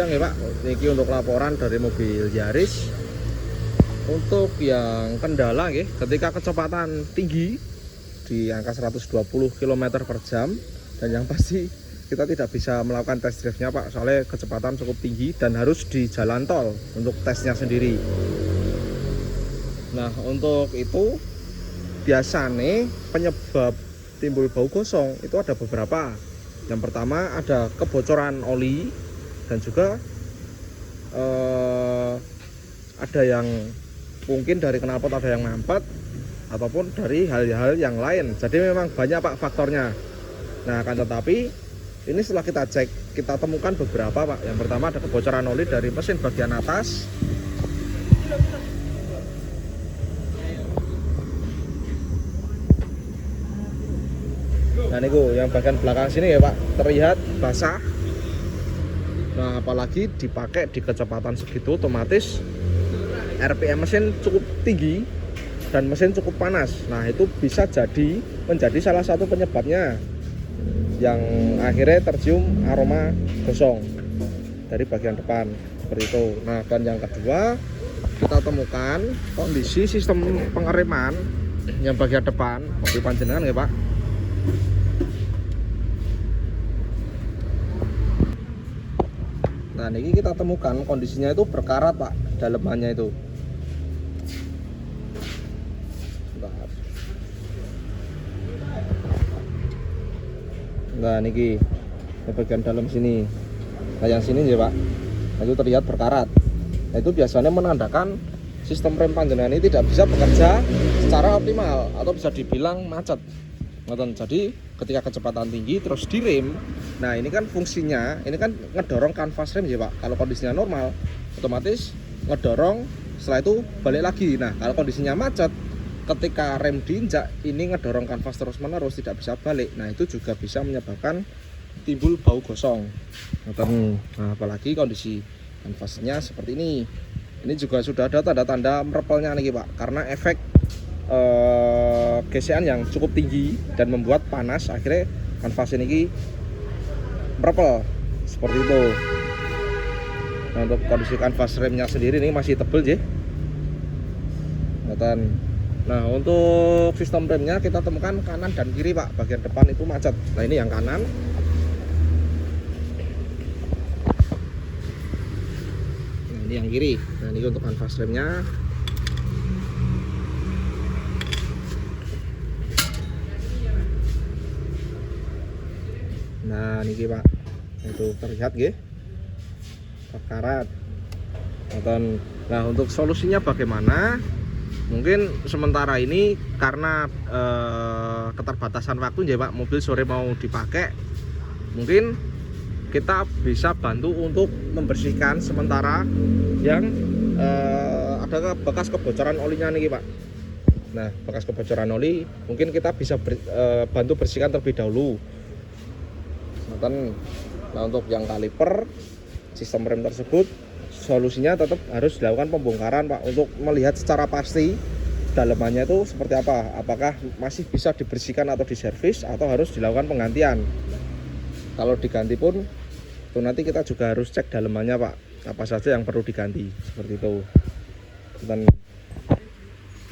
siang ya Pak. Ini untuk laporan dari mobil Yaris. Untuk yang kendala ya, ketika kecepatan tinggi di angka 120 km per jam, dan yang pasti kita tidak bisa melakukan test drive-nya Pak, soalnya kecepatan cukup tinggi dan harus di jalan tol untuk tesnya sendiri. Nah, untuk itu biasanya penyebab timbul bau gosong itu ada beberapa. Yang pertama ada kebocoran oli, dan juga ada yang mungkin dari knalpot ada yang mampet, ataupun dari hal-hal yang lain. Jadi memang banyak Pak faktornya. Nah, akan tetapi ini setelah kita cek, kita temukan beberapa Pak. Yang pertama ada kebocoran oli dari mesin bagian atas. Nah ini yang bagian belakang sini ya Pak, terlihat basah. Nah apalagi dipakai di kecepatan segitu, otomatis RPM mesin cukup tinggi dan mesin cukup panas. Nah itu bisa menjadi salah satu penyebabnya, yang akhirnya tercium aroma gosong dari bagian depan seperti itu. Nah, dan yang kedua kita temukan kondisi sistem pengereman yang bagian depan mobil panjenengan ya Pak. Nah ini kita temukan kondisinya itu berkarat Pak, dalemannya itu. Nah ini bagian dalam sini. Nah yang sini ya Pak, nah, itu terlihat berkarat. Nah itu biasanya menandakan sistem rem panjenengan ini tidak bisa bekerja secara optimal, atau bisa dibilang macet. Jadi ketika kecepatan tinggi terus direm, nah ini kan fungsinya, ini kan ngedorong kanvas rem ya Pak. Kalau kondisinya normal, otomatis ngedorong, setelah itu balik lagi. Nah kalau kondisinya macet, ketika rem diinjak, ini ngedorong kanvas terus menerus, tidak bisa balik. Nah itu juga bisa menyebabkan timbul bau gosong. Nah apalagi kondisi kanvasnya seperti ini juga sudah ada tanda-tanda merepelnya nih Pak, karena efek gesekan yang cukup tinggi dan membuat panas, akhirnya kanvas ini merepel seperti itu. Nah, untuk kondisi kanvas remnya sendiri ini masih tebal ya. Nah untuk sistem remnya kita temukan kanan dan kiri Pak, bagian depan itu macet. Nah ini yang kanan. Nah ini yang kiri. Nah ini untuk kanvas remnya. Nah ini Pak, itu terlihat ya, berkarat. Nah untuk solusinya bagaimana? Mungkin sementara ini karena keterbatasan waktu ya Pak, mobil sore mau dipakai, mungkin kita bisa bantu untuk membersihkan sementara yang ada bekas kebocoran olinya nih Pak. Nah bekas kebocoran oli mungkin kita bisa bantu bersihkan terlebih dahulu. Nah untuk yang kaliper sistem rem tersebut, solusinya tetap harus dilakukan pembongkaran Pak, untuk melihat secara pasti dalemannya itu seperti apa, apakah masih bisa dibersihkan atau diservis, atau harus dilakukan penggantian. Kalau diganti pun itu nanti kita juga harus cek dalemannya Pak, apa saja yang perlu diganti seperti itu.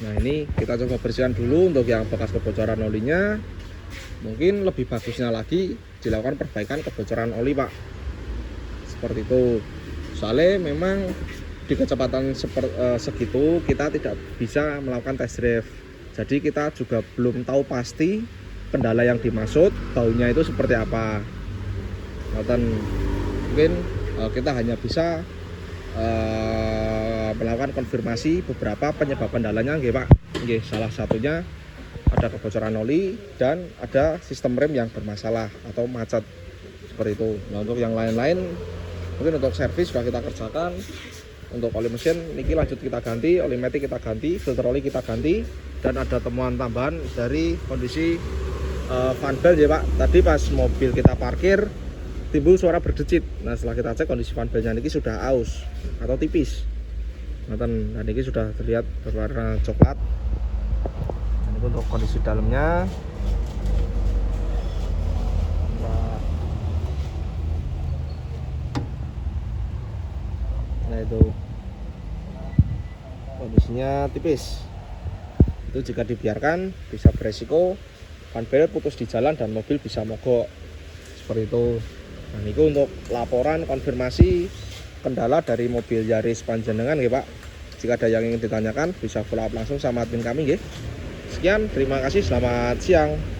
Nah ini kita coba bersihkan dulu untuk yang bekas kebocoran olinya. Mungkin lebih bagusnya lagi dilakukan perbaikan kebocoran oli Pak, seperti itu. Soalnya memang di kecepatan segitu kita tidak bisa melakukan test drive, jadi kita juga belum tahu pasti kendala yang dimaksud, baunya itu seperti apa. Mungkin kita hanya bisa melakukan konfirmasi beberapa penyebab kendalanya nggih Pak. Nggih, salah satunya ada kebocoran oli dan ada sistem rem yang bermasalah atau macet seperti itu. Nah untuk yang lain-lain mungkin untuk servis sudah kita kerjakan. Untuk oli mesin niki lanjut kita ganti, oli matic kita ganti, filter oli kita ganti, dan ada temuan tambahan dari kondisi fan belt ya Pak. Tadi pas mobil kita parkir timbul suara berdecit. Nah setelah kita cek kondisi fan beltnya niki sudah aus atau tipis. Nah niki sudah terlihat berwarna coklat. Untuk kondisi dalamnya, itu kondisinya tipis. Itu jika dibiarkan bisa beresiko conveyor putus di jalan dan mobil bisa mogok seperti itu. Nah ini untuk laporan konfirmasi kendala dari mobil Yaris panjenengan ya Pak. Jika ada yang ingin ditanyakan bisa follow up langsung sama admin kami ya. Sekian, terima kasih, selamat siang.